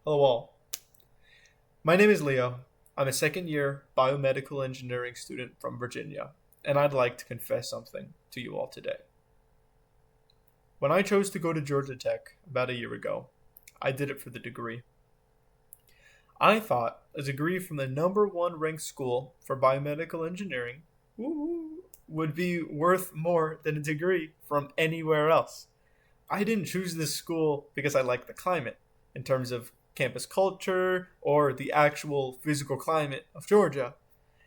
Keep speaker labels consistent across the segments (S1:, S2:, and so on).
S1: Hello all. My name is Leo. I'm a second year biomedical engineering student from Virginia, and I'd like to confess something to you all today. When I chose to go to Georgia Tech about a year ago, I did it for the degree. I thought a degree from the number one ranked school for biomedical engineering would be worth more than a degree from anywhere else. I didn't choose this school because I like the climate in terms of campus culture or the actual physical climate of Georgia.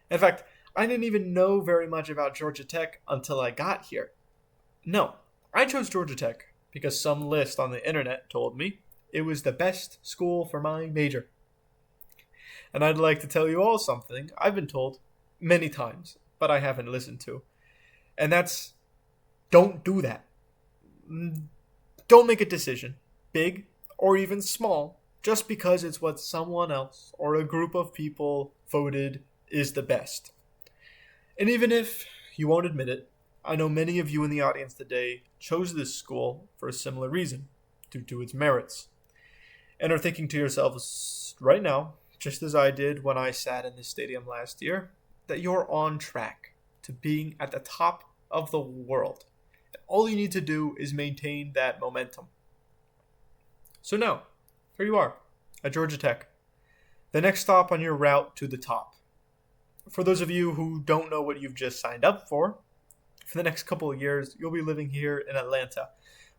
S1: In fact, I didn't even know very much about Georgia Tech until I got here. No, I chose Georgia Tech because some list on the internet told me it was the best school for my major. And I'd like to tell you all something I've been told many times, but I haven't listened to. And that's don't do that. Don't make a decision, big or even small, just because it's what someone else or a group of people voted is the best. And even if you won't admit it, I know many of you in the audience today chose this school for a similar reason, due to its merits, and are thinking to yourselves right now, just as I did when I sat in this stadium last year, that you're on track to being at the top of the world. All you need to do is maintain that momentum. So now, here you are, at Georgia Tech, the next stop on your route to the top. For those of you who don't know what you've just signed up for the next couple of years, you'll be living here in Atlanta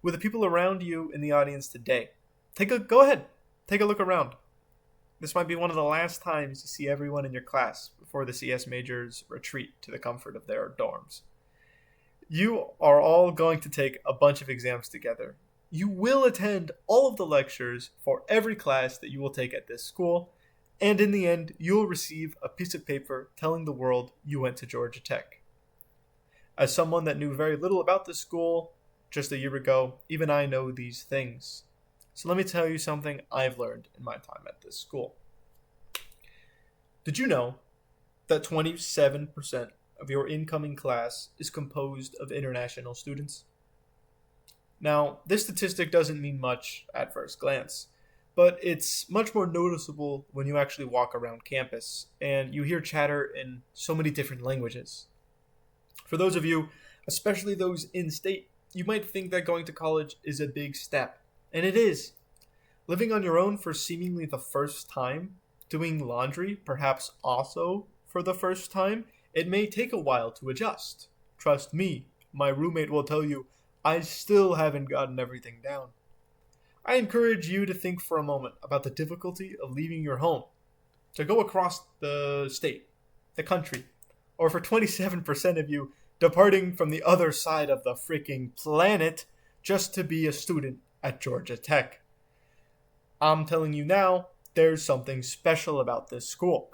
S1: with the people around you in the audience today. Go ahead, take a look around. This might be one of the last times you see everyone in your class before the CS majors retreat to the comfort of their dorms. You are all going to take a bunch of exams together. You will attend all of the lectures for every class that you will take at this school, and in the end, you will receive a piece of paper telling the world you went to Georgia Tech. As someone that knew very little about this school just a year ago, even I know these things. So let me tell you something I've learned in my time at this school. Did you know that 27% of your incoming class is composed of international students? Now, this statistic doesn't mean much at first glance, but it's much more noticeable when you actually walk around campus and you hear chatter in so many different languages. For those of you, especially those in state, you might think that going to college is a big step, and it is. Living on your own for seemingly the first time, doing laundry perhaps also for the first time, it may take a while to adjust. Trust me, my roommate will tell you, I still haven't gotten everything down. I encourage you to think for a moment about the difficulty of leaving your home, to go across the state, the country, or for 27% of you, departing from the other side of the freaking planet just to be a student at Georgia Tech. I'm telling you now, there's something special about this school.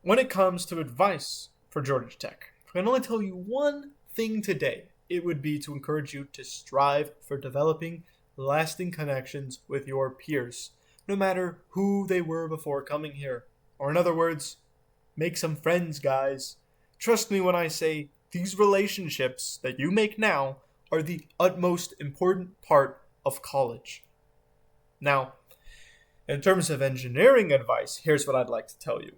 S1: When it comes to advice for Georgia Tech, I can only tell you one thing today. It would be to encourage you to strive for developing lasting connections with your peers, no matter who they were before coming here. Or in other words, make some friends, guys. Trust me when I say these relationships that you make now are the utmost important part of college. Now, in terms of engineering advice, here's what I'd like to tell you.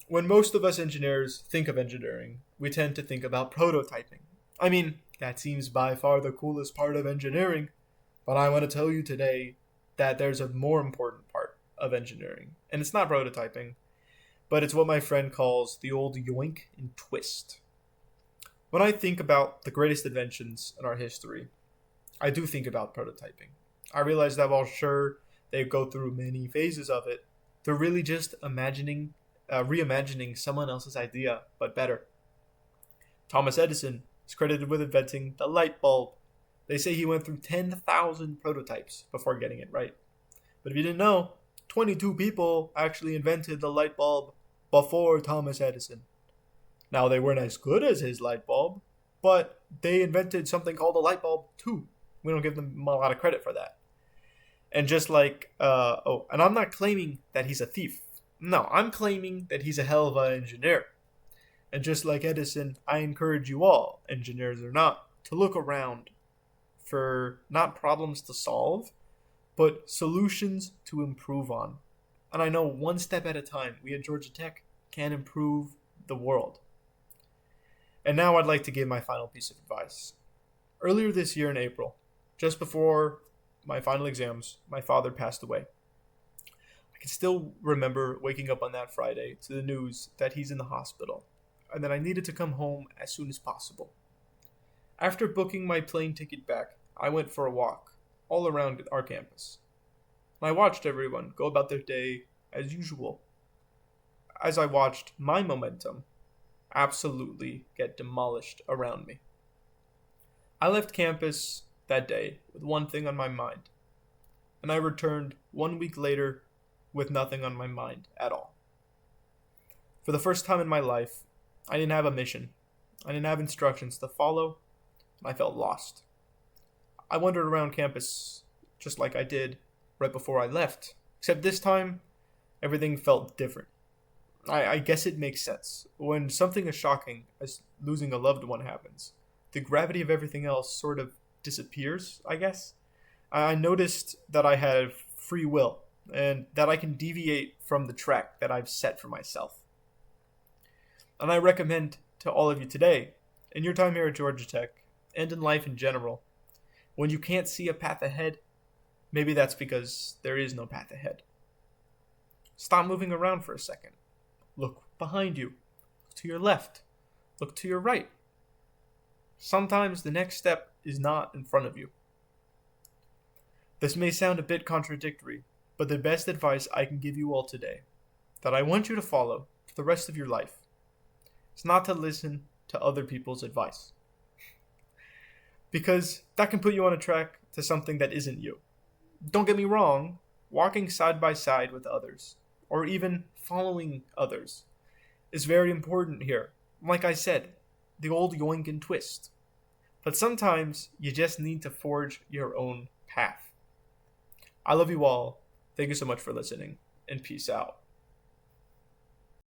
S1: When most of us engineers think of engineering, we tend to think about prototyping. I mean, that seems by far the coolest part of engineering, but I want to tell you today that there's a more important part of engineering, and it's not prototyping, but it's what my friend calls the old yoink and twist. When I think about the greatest inventions in our history, I do think about prototyping. I realize that while sure they go through many phases of it, they're really just reimagining someone else's idea, but better. Thomas Edison is credited with inventing the light bulb. They say he went through 10,000 prototypes before getting it right. But if you didn't know, 22 people actually invented the light bulb before Thomas Edison. Now, they weren't as good as his light bulb, but they invented something called a light bulb too. We don't give them a lot of credit for that. And just like, and I'm not claiming that he's a thief. No, I'm claiming that he's a hell of an engineer. And just like Edison, I encourage you all, engineers or not, to look around for not problems to solve, but solutions to improve on. And I know one step at a time, we at Georgia Tech can improve the world. And now I'd like to give my final piece of advice. Earlier this year in April, just before my final exams, my father passed away. I can still remember waking up on that Friday to the news that he's in the hospital and that I needed to come home as soon as possible. After booking my plane ticket back, I went for a walk all around our campus. I watched everyone go about their day as usual, as I watched my momentum absolutely get demolished around me. I left campus that day with one thing on my mind, and I returned 1 week later with nothing on my mind at all. For the first time in my life, I didn't have a mission. I didn't have instructions to follow, and I felt lost. I wandered around campus just like I did right before I left, except this time, everything felt different. I guess it makes sense. When something as shocking as losing a loved one happens, the gravity of everything else sort of disappears, I guess. I noticed that I had free will and that I can deviate from the track that I've set for myself. And I recommend to all of you today, in your time here at Georgia Tech, and in life in general, when you can't see a path ahead, maybe that's because there is no path ahead. Stop moving around for a second. Look behind you. Look to your left. Look to your right. Sometimes the next step is not in front of you. This may sound a bit contradictory, but the best advice I can give you all today, that I want you to follow for the rest of your life, is not to listen to other people's advice. Because that can put you on a track to something that isn't you. Don't get me wrong, walking side by side with others, or even following others, is very important here. Like I said, the old yoink and twist. But sometimes you just need to forge your own path. I love you all. Thank you so much for listening, and peace out.